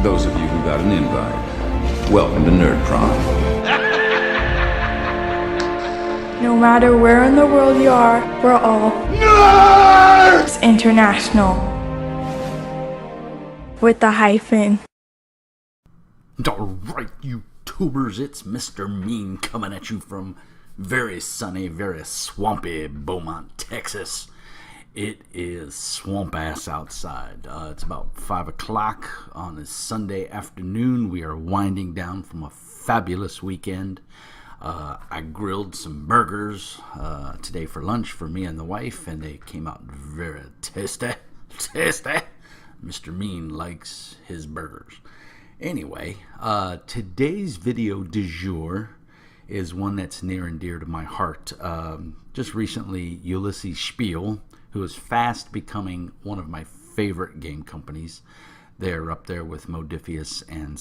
those of you who got an invite, welcome to Nerd Prom. No matter where in the world you are, we're all Nerds International. With the hyphen. Alright, YouTubers, it's Mr. Mean coming at you from very sunny, very swampy Beaumont, Texas. It is swamp ass outside. It's about 5 o'clock on a Sunday afternoon. We are winding down from a fabulous weekend. I grilled some burgers today for lunch for me and the wife, and they came out very tasty. Tasty. Mr. Mean likes his burgers. Anyway, today's video du jour is one that's near and dear to my heart. Just recently, Ulisses Spiele, who is fast becoming one of my favorite game companies. They're up there with Modifius and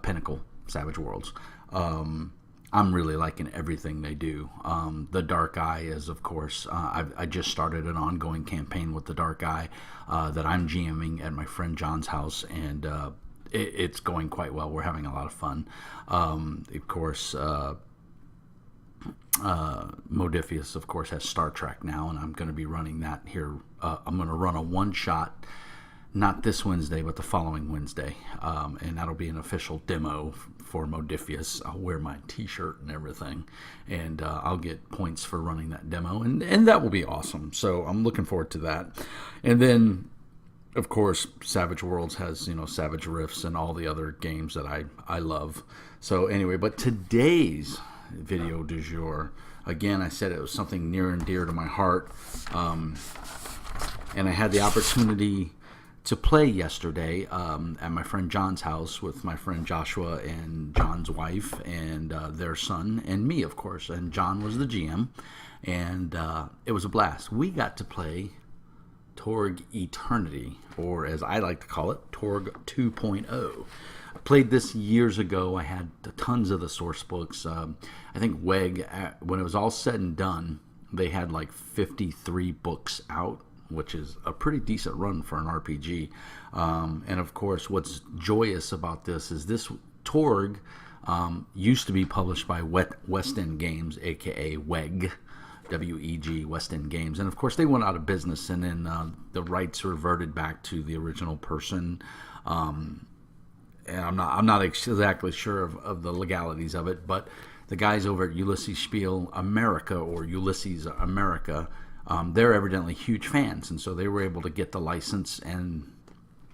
Pinnacle, Savage Worlds. I'm really liking everything they do. The Dark Eye is, of course, I just started an ongoing campaign with the Dark Eye that I'm GMing at my friend John's house, and it's going quite well. We're having a lot of fun. Of course, Modifius, of course, has Star Trek now, and I'm going to be running that here. I'm going to run a one-shot, not this Wednesday, but the following Wednesday, and that'll be an official demo for Modifius. I'll wear my t-shirt and everything, and I'll get points for running that demo, and that will be awesome. So I'm looking forward to that. And then, of course, Savage Worlds has, Savage Rifts and all the other games that I love. So anyway, but today's video du jour, again, I said it was something near and dear to my heart, and I had the opportunity to play yesterday at my friend John's house with my friend Joshua and John's wife and their son and me, of course, and John was the GM, and it was a blast. We got to play Torg Eternity, or as I like to call it, Torg 2.0. I played this years ago. I had tons of the source books. I think WEG, when it was all said and done, they had like 53 books out, which is a pretty decent run for an RPG. And of course, what's joyous about this is this Torg used to be published by West End Games, aka WEG, W-E-G, West End Games. And of course, they went out of business, and then the rights reverted back to the original person. And I'm not exactly sure of the legalities of it, but the guys over at Ulisses Spiele America, or Ulisses America, they're evidently huge fans, and so they were able to get the license, and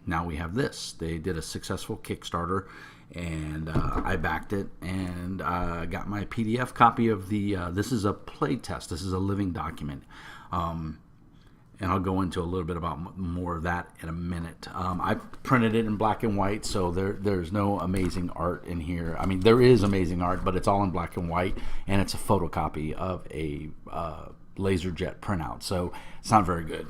now we have this. They did a successful Kickstarter, and I backed it, and I got my PDF copy of the, this is a playtest, this is a living document, and I'll go into a little bit about more of that in a minute. I printed it in black and white, so there's no amazing art in here. I mean, there is amazing art, but it's all in black and white, and it's a photocopy of a LaserJet printout, so it's not very good,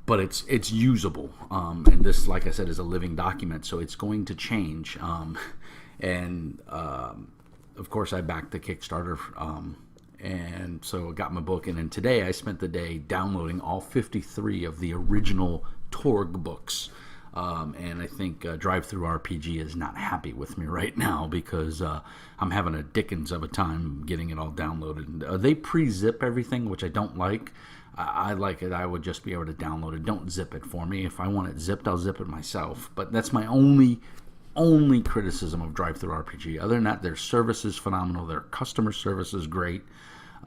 but it's usable, and this, like I said, is a living document, so it's going to change, and of course I backed the Kickstarter, and so I got my book, and then today I spent the day downloading all 53 of the original Torg books. And I think Drive-Thru RPG is not happy with me right now because I'm having a dickens of a time getting it all downloaded. They pre-zip everything, which I don't like. I like it. I would just be able to download it. Don't zip it for me. If I want it zipped, I'll zip it myself. But that's my only criticism of Drive-Thru RPG. Other than that, their service is phenomenal. Their customer service is great.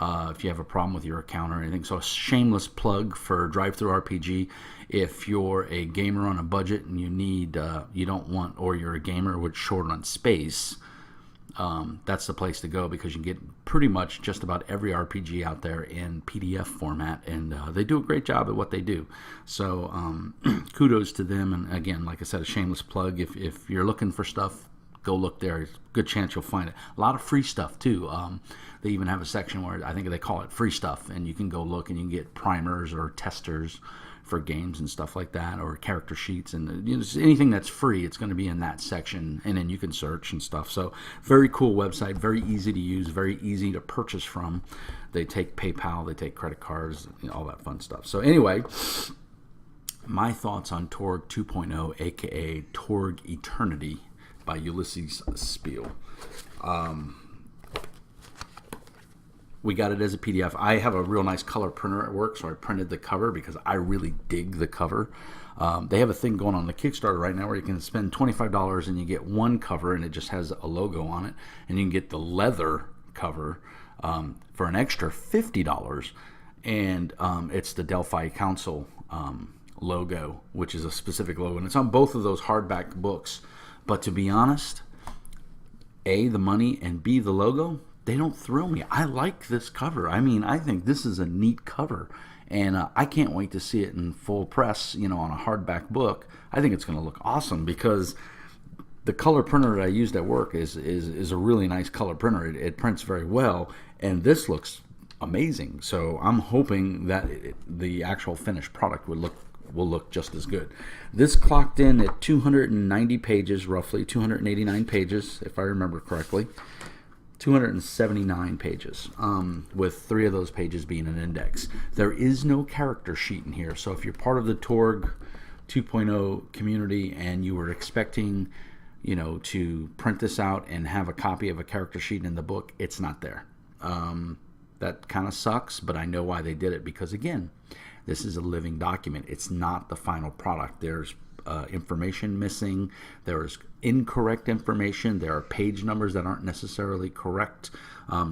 If you have a problem with your account or anything. So a shameless plug for Drive-Thru RPG. If you're a gamer on a budget and you need, you don't want, or you're a gamer which short on space, that's the place to go, because you can get pretty much just about every RPG out there in PDF format, and they do a great job at what they do. So kudos to them. And again, like I said, a shameless plug. If you're looking for stuff, go look there. It's a good chance you'll find it. A lot of free stuff too. They even have a section where I think they call it free stuff, and you can go look and you can get primers or testers for games and stuff like that, or character sheets, and anything that's free, it's going to be in that section, and then you can search and stuff. So very cool website, very easy to use, very easy to purchase from. They take PayPal, they take credit cards, all that fun stuff. So anyway, my thoughts on Torg 2.0, aka Torg Eternity by Ulisses Spiele. We got it as a PDF. I have a real nice color printer at work, so I printed the cover because I really dig the cover. They have a thing going on the Kickstarter right now where you can spend $25 and you get one cover and it just has a logo on it, and you can get the leather cover for an extra $50, and it's the Delphi Council logo, which is a specific logo, and it's on both of those hardback books. But to be honest, A, the money, and B, the logo, they don't thrill me. I like this cover. I mean, I think this is a neat cover, and I can't wait to see it in full press, on a hardback book. I think it's going to look awesome because the color printer that I used at work is a really nice color printer. It prints very well, and this looks amazing. So I'm hoping that the actual finished product will look just as good. This clocked in at 290 pages, roughly 289 pages, if I remember correctly. 279 pages, with 3 of those pages being an index. There is no character sheet in here, so if you're part of the Torg 2.0 community and you were expecting, to print this out and have a copy of a character sheet in the book, it's not there. That kind of sucks, but I know why they did it, because again, this is a living document. It's not the final product. There's information missing. There's incorrect information. There are page numbers that aren't necessarily correct.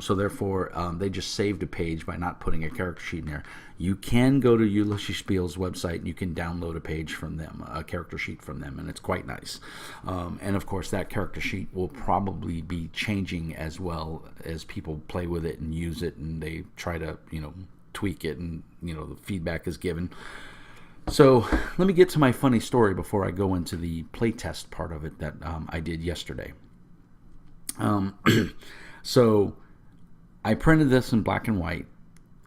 So therefore, they just saved a page by not putting a character sheet in there. You can go to Ulisses Spiele's website and you can download a page from them, a character sheet from them, and it's quite nice. And of course, that character sheet will probably be changing as well as people play with it and use it, and they try to, tweak it, and the feedback is given. So let me get to my funny story before I go into the playtest part of it that I did yesterday. So I printed this in black and white.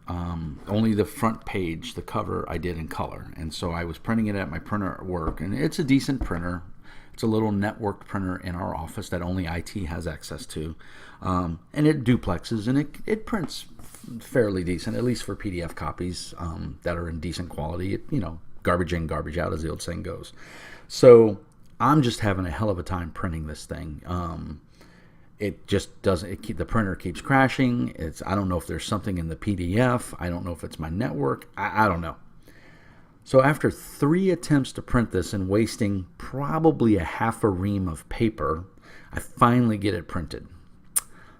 Only the front page, the cover, I did in color. And so I was printing it at my printer at work. And it's a decent printer. It's a little networked printer in our office that only IT has access to. And it duplexes, and it prints fairly decent, at least for PDF copies that are in decent quality. Garbage in, garbage out, as the old saying goes. So I'm just having a hell of a time printing this thing. It just doesn't. The printer keeps crashing. I don't know if there's something in the PDF. I don't know if it's my network. I don't know. So after 3 attempts to print this and wasting probably a half a ream of paper, I finally get it printed.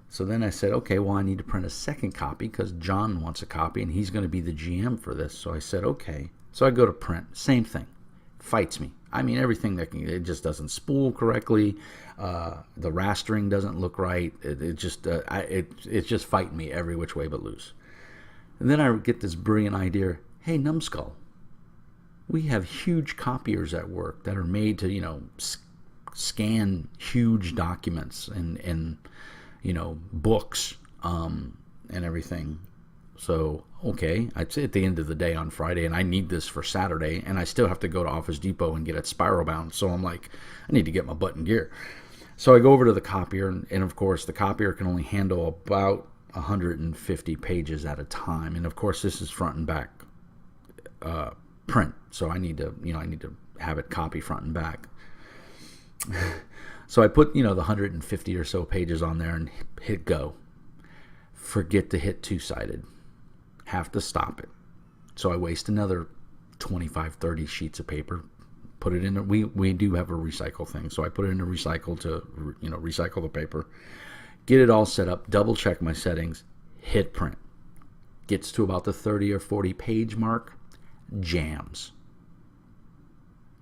So then I said, okay, well, I need to print a second copy because John wants a copy and he's going to be the GM for this. So I said, okay. So I go to print. Same thing. Fights me. I mean, everything it just doesn't spool correctly. The rastering doesn't look right. It's just fighting me every which way but loose. And then I get this brilliant idea. Hey, Numbskull, we have huge copiers at work that are made to, scan huge documents and books and everything. So, okay, it's at the end of the day on Friday, and I need this for Saturday, and I still have to go to Office Depot and get it spiral bound. So I'm like, I need to get my butt in gear. So I go over to the copier, and of course, the copier can only handle about 150 pages at a time. And of course, this is front and back print, so I need to have it copy front and back. So I put, the 150 or so pages on there and hit go. Forget to hit two-sided. Have to stop it. So I waste another 25, 30 sheets of paper. Put it in. We do have a recycle thing, so I put it in a recycle to recycle the paper. Get it all set up. Double check my settings. Hit print. Gets to about the 30 or 40 page mark. Jams.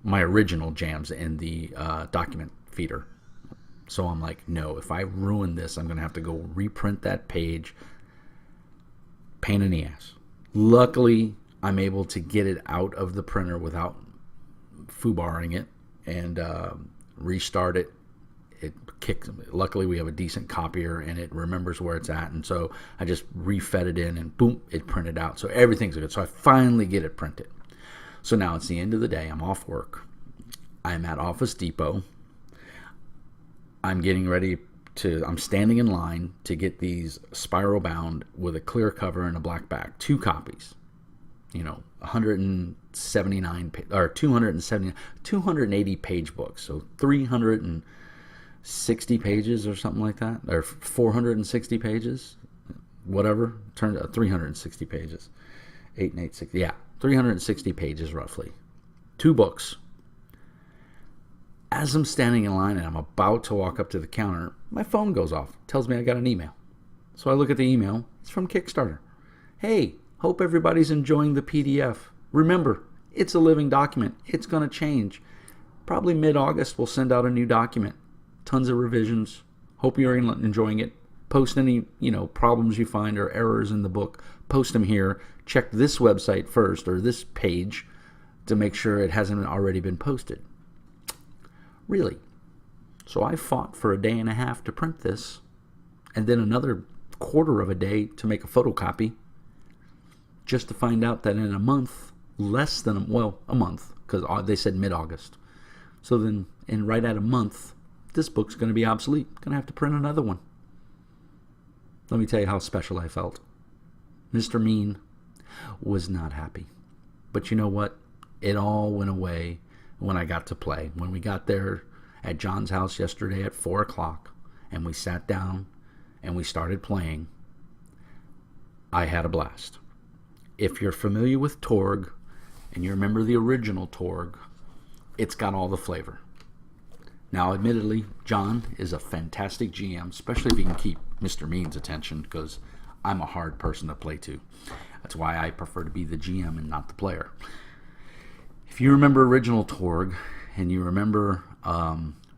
My original jams in the document feeder. So I'm like, no, if I ruin this, I'm going to have to go reprint that page. Pain in the ass. Luckily, I'm able to get it out of the printer without foobarring it and restart it. It kicks. Luckily, we have a decent copier and it remembers where it's at. And so I just refed it in and boom, it printed out. So everything's good. So I finally get it printed. So now it's the end of the day. I'm off work. I'm at Office Depot. I'm getting ready I'm standing in line to get these spiral bound with a clear cover and a black back. 2 copies. 179 or 280 page books, so 360 pages or something like that, or 460 pages, whatever. Turned out 360 pages, 8 and 8, 6, yeah, 360 pages roughly. 2 books. As I'm standing in line and I'm about to walk up to the counter, my phone goes off. Tells me I got an email. So I look at the email. It's from Kickstarter. Hey, hope everybody's enjoying the PDF. Remember, it's a living document. It's going to change. Probably mid-August we'll send out a new document. Tons of revisions. Hope you're enjoying it. Post any, problems you find or errors in the book. Post them here. Check this website first, or this page, to make sure it hasn't already been posted. Really? So I fought for a day and a half to print this, and then another quarter of a day to make a photocopy, just to find out that in a month, a month, because they said mid-August. So then, right at a month, this book's going to be obsolete. Going to have to print another one. Let me tell you how special I felt. Mr. Mean was not happy. But you know what? It all went away when I got to play. When we got there at John's house yesterday at 4 o'clock, and we sat down and we started playing, I had a blast. If you're familiar with Torg, and you remember the original Torg, it's got all the flavor. Now, admittedly, John is a fantastic GM, especially if he can keep Mr. Mean's attention, because I'm a hard person to play to. That's why I prefer to be the GM and not the player. If you remember original Torg, and you remember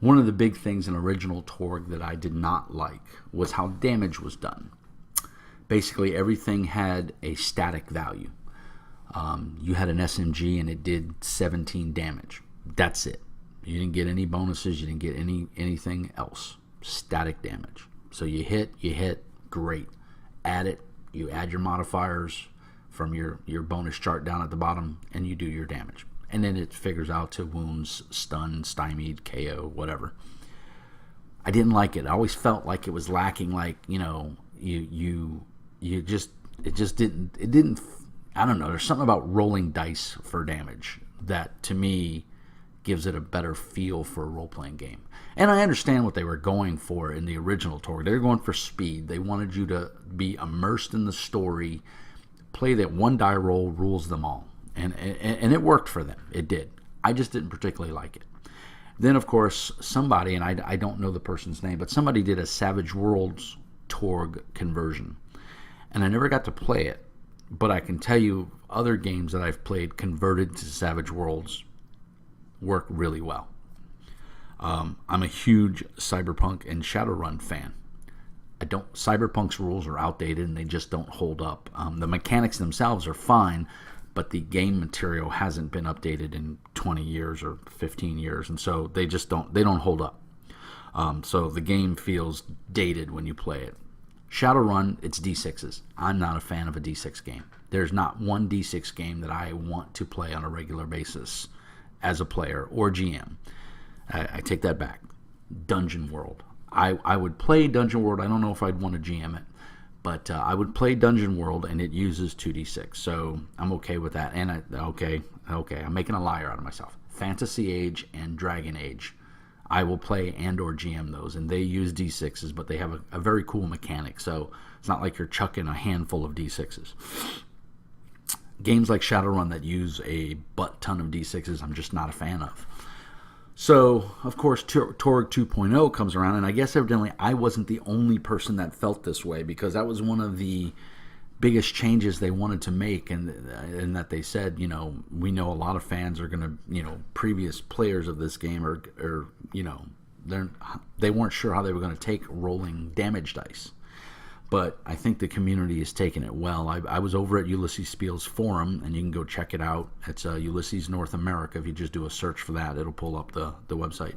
one of the big things in original Torg that I did not like was how damage was done. Basically, everything had a static value. You had an SMG and it did 17 damage. That's it. You didn't get any bonuses. You didn't get anything else. Static damage. So you hit, great. Add it. You add your modifiers from your bonus chart down at the bottom, and you do your damage. And then it figures out to wounds, stun, stymied, KO, whatever. I didn't like it. I always felt like it was lacking. Like, it just didn't. I don't know. There's something about rolling dice for damage that, to me, gives it a better feel for a role-playing game. And I understand what they were going for in the original Torg. They were going for speed. They wanted you to be immersed in the story, play that one die roll rules them all. And it worked for them. It did. I just didn't particularly like it. Then, of course, somebody, and I don't know the person's name, but somebody did a Savage Worlds Torg conversion. And I never got to play it. But I can tell you other games that I've played converted to Savage Worlds work really well. I'm a huge Cyberpunk and Shadowrun fan. Cyberpunk's rules are outdated and they just don't hold up. The mechanics themselves are fine, but the game material hasn't been updated in 20 years or 15 years, and so they don't hold up. So the game feels dated when you play it. Shadowrun, it's D6s. I'm not a fan of a D6 game. There's not one D6 game that I want to play on a regular basis as a player or GM. I take that back. Dungeon World. I would play Dungeon World. I don't know if I'd want to GM it, but I would play Dungeon World, and it uses 2d6, so I'm okay with that. And okay, I'm making a liar out of myself. Fantasy Age and Dragon Age, I will play and or GM those, and they use d6s, but they have a very cool mechanic, so it's not like you're chucking a handful of d6s. Games like Shadowrun that use a butt ton of d6s, I'm just not a fan of. So, of course, Torg 2.0 comes around, and I guess evidently I wasn't the only person that felt this way, because that was one of the biggest changes they wanted to make, and that they said, we know a lot of fans are going to, previous players of this game are they weren't sure how they were going to take rolling damage dice. But I think the community has taken it well. I was over at Ulisses Spiele's forum, and you can go check it out. It's Ulisses North America. If you just do a search for that, it'll pull up the website.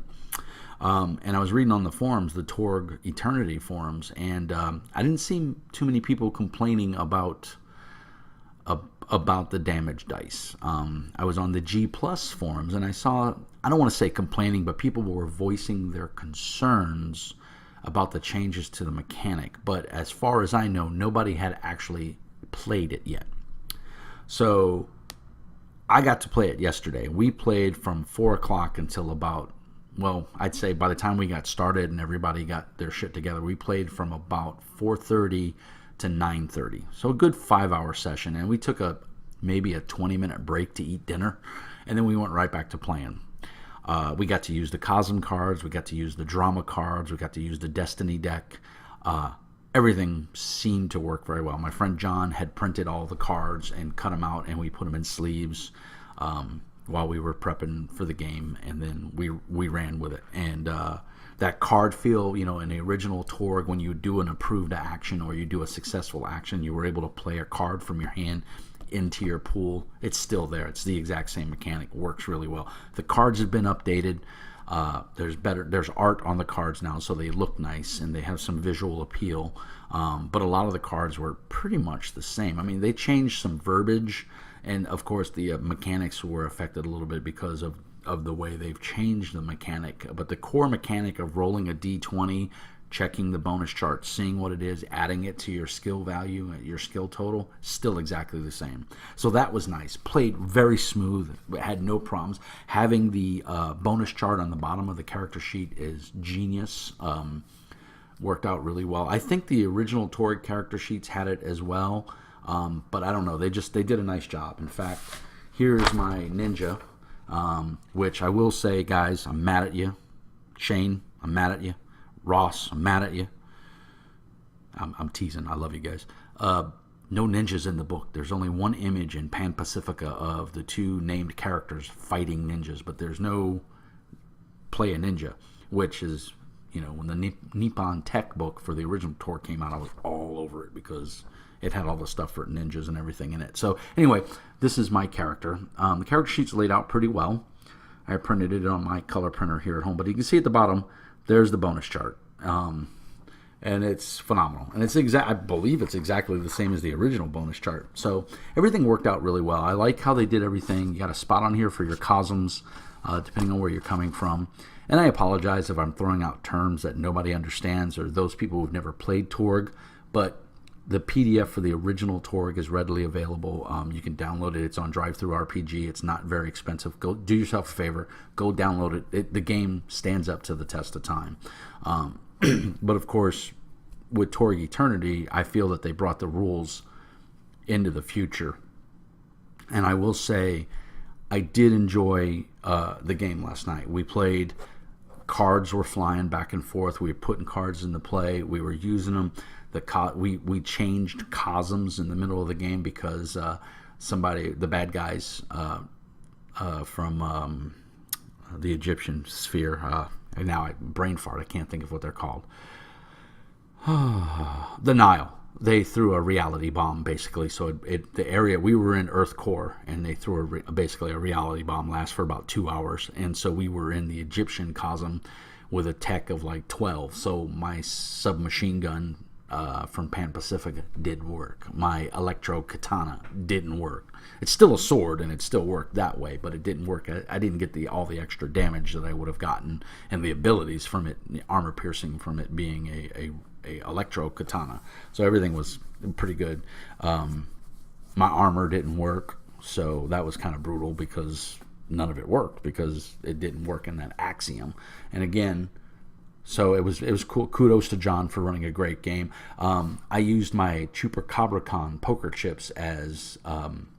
And I was reading on the forums, the Torg Eternity forums, and I didn't see too many people complaining about the damage dice. I was on the G Plus forums, and I saw, I don't want to say complaining, but people were voicing their concerns about the changes to the mechanic. But as far as I know, nobody had actually played it yet. So I got to play it yesterday. We played from 4 o'clock until about, well, I'd say by the time we got started and everybody got their shit together, we played from about 4:30 to 9:30. So a good 5-hour session. And we took maybe a 20-minute break to eat dinner. And then we went right back to playing. We got to use the Cosm cards. We got to use the Drama cards. We got to use the Destiny deck. Everything seemed to work very well. My friend John had printed all the cards and cut them out, and we put them in sleeves while we were prepping for the game, and then we ran with it. And that card feel, in the original Torg, when you do an approved action or you do a successful action, you were able to play a card from your hand into your pool. It's still there. It's the exact same mechanic. It works really well. The cards have been updated. There's art on the cards now, so they look nice and they have some visual appeal. But a lot of the cards were pretty much the same. I mean, they changed some verbiage, and of course the mechanics were affected a little bit because of the way they've changed the mechanic. But the core mechanic of rolling a d20, checking the bonus chart, seeing what it is, adding it to your skill value, your skill total, still exactly the same. So that was nice. Played very smooth, had no problems. Having the bonus chart on the bottom of the character sheet is genius. Worked out really well. I think the original Torg character sheets had it as well, but I don't know. They did a nice job. In fact, here's my ninja, which I will say, guys, I'm mad at you. Shane, I'm mad at you. Ross, I'm mad at you. I'm teasing. I love you guys. No ninjas in the book. There's only one image in Pan Pacifica of the two named characters fighting ninjas, but there's no play a ninja, which is, when the Nippon Tech book for the original Torg came out, I was all over it because it had all the stuff for ninjas and everything in it. So anyway, this is my character. The character sheet's laid out pretty well. I printed it on my color printer here at home, but you can see at the bottom, there's the bonus chart, and it's phenomenal. And I believe it's exactly the same as the original bonus chart. So everything worked out really well. I like how they did everything. You got a spot on here for your cosms, depending on where you're coming from. And I apologize if I'm throwing out terms that nobody understands or those people who've never played Torg, but the PDF for the original Torg is readily available. You can download it. It's on DriveThruRPG. It's not very expensive. Go do yourself a favor. Go download it. The game stands up to the test of time. But of course, with Torg Eternity, I feel that they brought the rules into the future. And I will say, I did enjoy the game last night. We played. Cards were flying back and forth. We were putting cards into play. We were using them. We changed cosms in the middle of the game because the bad guys from the Egyptian sphere, and now brain fart, I can't think of what they're called. The Nile. They threw a reality bomb, basically. So the area, we were in Earth Core, and they threw basically a reality bomb, lasts for about 2 hours. And so we were in the Egyptian cosm with a tech of like 12. So my submachine gun from Pan Pacific did work. My electro katana didn't work. It's still a sword, and it still worked that way, but it didn't work. I didn't get all the extra damage that I would have gotten, and the abilities from it, the armor piercing from it being a electro katana. So everything was pretty good. My armor didn't work, so that was kind of brutal because none of it worked because it didn't work in that axiom. And again, so it was cool. Kudos to John for running a great game. I used my Chupacabra poker chips as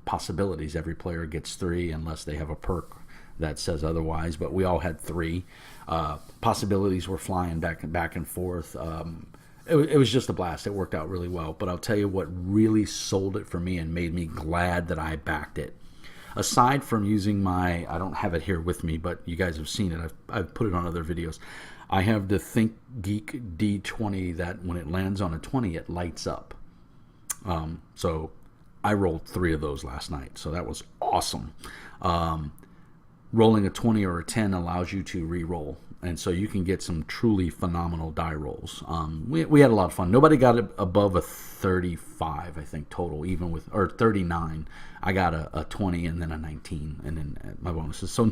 possibilities. Every player gets 3 unless they have a perk that says otherwise, but we all had 3. Possibilities were flying back and forth. It was just a blast. It worked out really well. But I'll tell you what really sold it for me and made me glad that I backed it. Aside from using I don't have it here with me, but you guys have seen it. I've put it on other videos. I have the Think Geek D20 that when it lands on a 20, it lights up. So I rolled 3 of those last night. So that was awesome. Rolling a 20 or a 10 allows you to re-roll. And so you can get some truly phenomenal die rolls. We had a lot of fun. Nobody got it above a 35, I think, total, or 39. I got a 20 and then a 19, and then my bonuses. So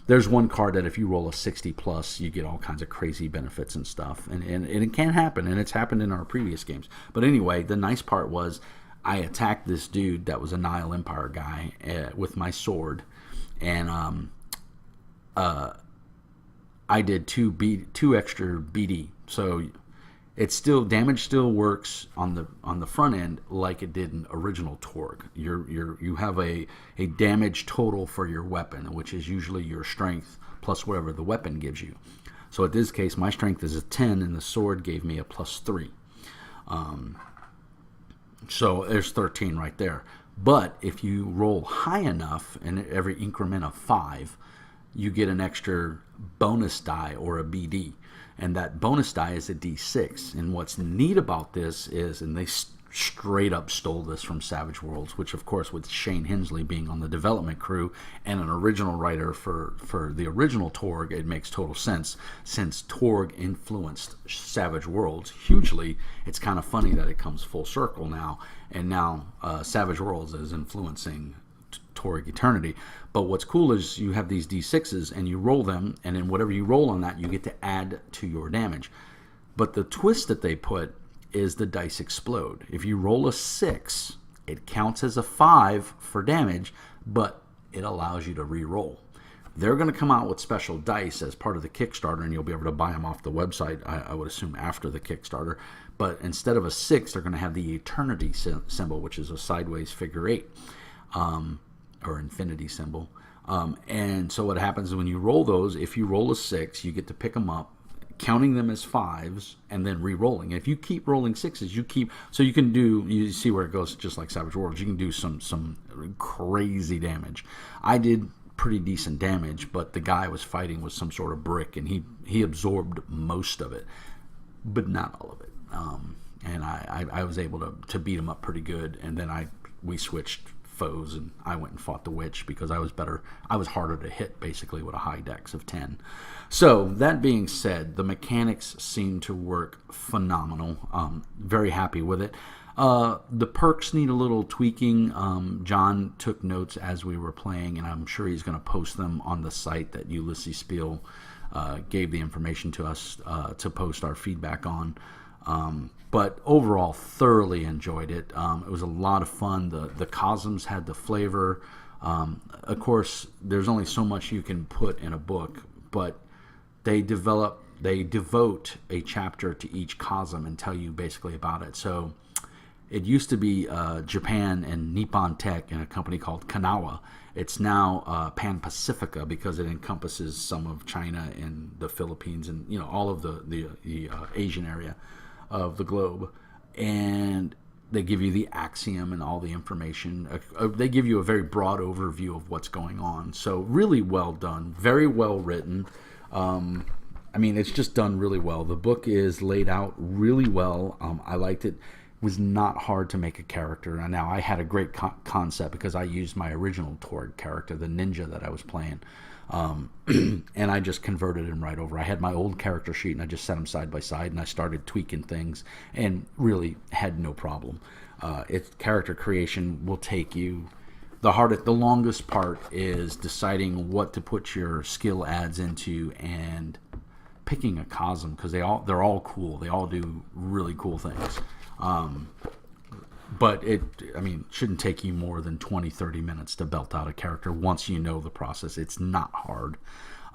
there's one card that if you roll a 60 plus, you get all kinds of crazy benefits and stuff. And it can happen, and it's happened in our previous games. But anyway, the nice part was I attacked this dude that was a Nile Empire guy with my sword, and I did two extra BD. So it's still, damage still works on the front end like it did in original Torg. You have a damage total for your weapon, which is usually your strength plus whatever the weapon gives you. So in this case, my strength is a 10, and the sword gave me a +3. So there's 13 right there. But if you roll high enough, in every increment of 5, you get an extra bonus die or a BD. And that bonus die is a D6. And what's neat about this is, and they straight up stole this from Savage Worlds, which of course with Shane Hensley being on the development crew and an original writer for the original Torg, it makes total sense. Since Torg influenced Savage Worlds hugely, it's kind of funny that it comes full circle now, and now Savage Worlds is influencing Torg Eternity. But what's cool is you have these D6s and you roll them, and then whatever you roll on that, you get to add to your damage. But the twist that they put is the dice explode. If you roll a 6, it counts as a 5 for damage, but it allows you to re-roll. They're going to come out with special dice as part of the Kickstarter, and you'll be able to buy them off the website, I would assume, after the Kickstarter. But instead of a 6, they're going to have the Eternity symbol, which is a sideways figure 8, or infinity symbol. And so what happens is when you roll those, if you roll a 6, you get to pick them up, counting them as 5s, and then re-rolling. If you keep rolling 6s, so you can do, you see where it goes, just like Savage Worlds, you can do some crazy damage. I did pretty decent damage, but the guy I was fighting was some sort of brick, and he absorbed most of it, but not all of it. And I was able to beat him up pretty good, and then we switched foes, and I went and fought the witch because I was better. I was harder to hit, basically, with a high dex of 10. So that being said, the mechanics seem to work phenomenal. Very happy with it. The perks need a little tweaking. John took notes as we were playing, and I'm sure he's going to post them on the site that Ulisses Spiele gave the information to us to post our feedback on. But overall, thoroughly enjoyed it. It was a lot of fun. The cosms had the flavor. Of course, there's only so much you can put in a book, but they devote a chapter to each cosm and tell you basically about it. So it used to be Japan and Nippon Tech and a company called Kanawa. It's now Pan-Pacifica because it encompasses some of China and the Philippines and all of the Asian area of the globe. And they give you the axiom and all the information. They give you a very broad overview of what's going on. So really well done, very well written. I mean, it's just done really well. The book is laid out really well. I liked it. It was not hard to make a character. And now I had a great concept because I used my original Torg character, the ninja that I was playing. And I just converted him right over. I had my old character sheet and I just set them side by side and I started tweaking things and really had no problem. It's character creation will take you. The longest part is deciding what to put your skill adds into and picking a cosm because they're all cool. They all do really cool things. But it shouldn't take you more than 20-30 minutes to belt out a character once you know the process. It's not hard.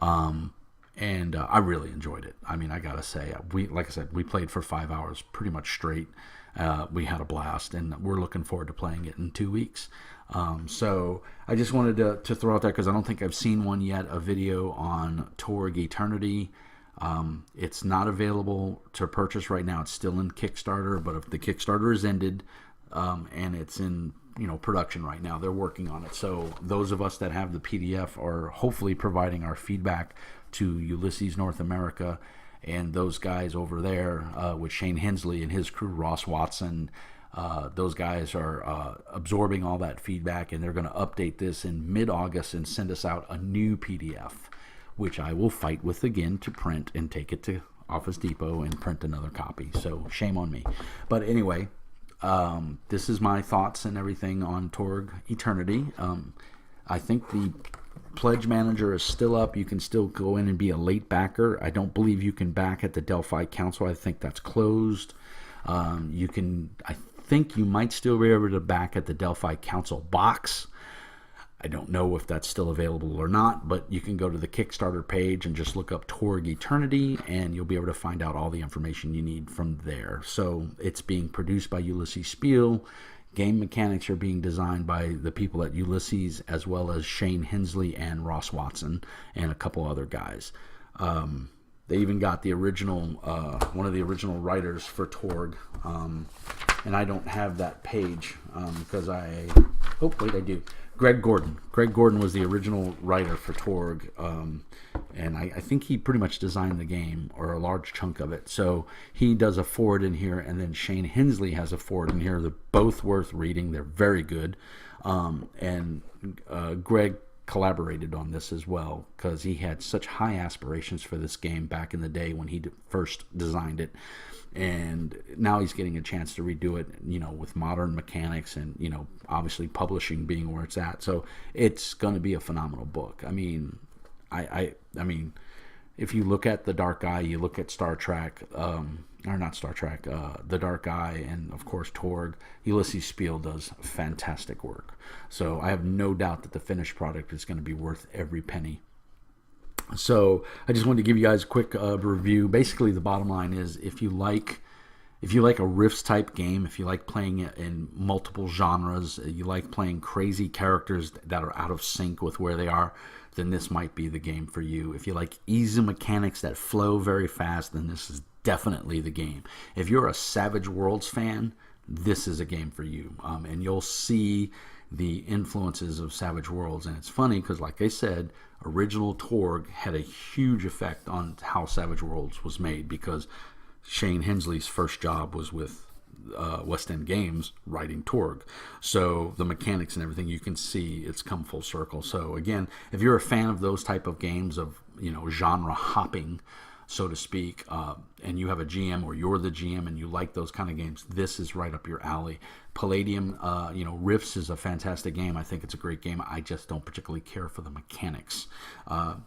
And I really enjoyed it. I mean, I gotta say, like I said, we played for 5 hours pretty much straight. We had a blast, and we're looking forward to playing it in 2 weeks. So I just wanted to throw out there because I don't think I've seen one yet, a video on Torg Eternity. It's not available to purchase right now. It's still in Kickstarter, but if the Kickstarter is ended, and it's in production right now, they're working on it. So those of us that have the PDF are hopefully providing our feedback to Ulisses North America and those guys over there with Shane Hensley and his crew, Ross Watson. Those guys are absorbing all that feedback, and they're going to update this in mid-August and send us out a new PDF, which I will fight with again to print and take it to Office Depot and print another copy. So shame on me. But anyway, this is my thoughts and everything on Torg Eternity. I think the Pledge Manager is still up. You can still go in and be a late backer. I don't believe you can back at the Delphi Council. I think that's closed. You can, I think you might still be able to back at the Delphi Council box. I don't know if that's still available or not, but you can go to the Kickstarter page and just look up Torg Eternity, and you'll be able to find out all the information you need from there. So it's being produced by Ulisses Spiele. Game mechanics are being designed by the people at Ulisses, as well as Shane Hensley and Ross Watson and a couple other guys. They even got the original, one of the original writers for Torg, and I don't have that page because I do. Greg Gordon. Greg Gordon was the original writer for Torg, and I think he pretty much designed the game, or a large chunk of it. So he does a forward in here, and then Shane Hensley has a forward in here. They're both worth reading. They're very good. And Greg collaborated on this as well because he had such high aspirations for this game back in the day when he first designed it. And now he's getting a chance to redo it, with modern mechanics and, obviously publishing being where it's at. So it's going to be a phenomenal book. I mean, I mean, if you look at The Dark Eye, you look at Star Trek, or not Star Trek, The Dark Eye, and of course Torg, Ulisses Spiele does fantastic work. So I have no doubt that the finished product is going to be worth every penny. So I just wanted to give you guys a quick review. Basically, the bottom line is if you like a Rifts type game, if you like playing it in multiple genres, you like playing crazy characters that are out of sync with where they are, then this might be the game for you. If you like easy mechanics that flow very fast, then this is definitely the game. If you're a Savage Worlds fan, this is a game for you. And you'll see the influences of Savage Worlds. And it's funny because, like I said, original Torg had a huge effect on how Savage Worlds was made, because Shane Hensley's first job was with West End Games writing Torg. So the mechanics and everything, you can see it's come full circle. So again, if you're a fan of those type of games of, genre hopping, so to speak, and you have a GM or you're the GM and you like those kind of games, this is right up your alley. Palladium, Rifts is a fantastic game. I think it's a great game. I just don't particularly care for the mechanics.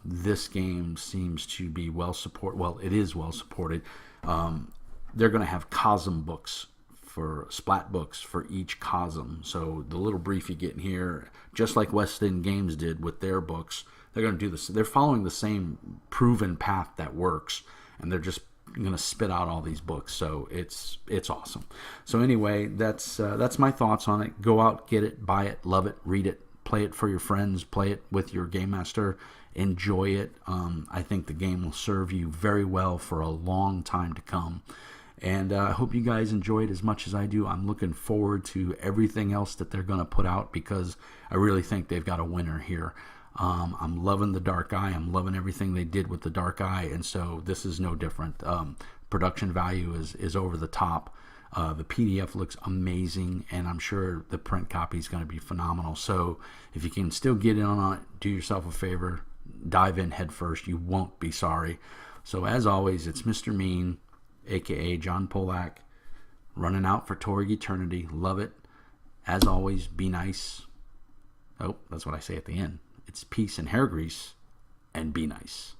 This game seems to be well supported. Well, it is well supported. They're going to have Cosm books, for splat books for each Cosm. So the little brief you get in here, just like West End Games did with their books, they're going to do this. They're following the same proven path that works, and they're just going to spit out all these books. So it's awesome. So anyway, that's my thoughts on it. Go out, get it, buy it, love it, read it, play it for your friends, play it with your game master, enjoy it. I think the game will serve you very well for a long time to come. And I hope you guys enjoy it as much as I do. I'm looking forward to everything else that they're going to put out, because I really think they've got a winner here. I'm loving The Dark Eye. I'm loving everything they did with The Dark Eye, and so this is no different. Production value is over the top. The PDF looks amazing, and I'm sure the print copy is going to be phenomenal. So if you can still get in on it, do yourself a favor. Dive in head first. You won't be sorry. So as always, it's Mr. Mean, a.k.a. John Polak, running out for Torg Eternity. Love it. As always, be nice. Oh, that's what I say at the end. It's peace and hair grease, and be nice.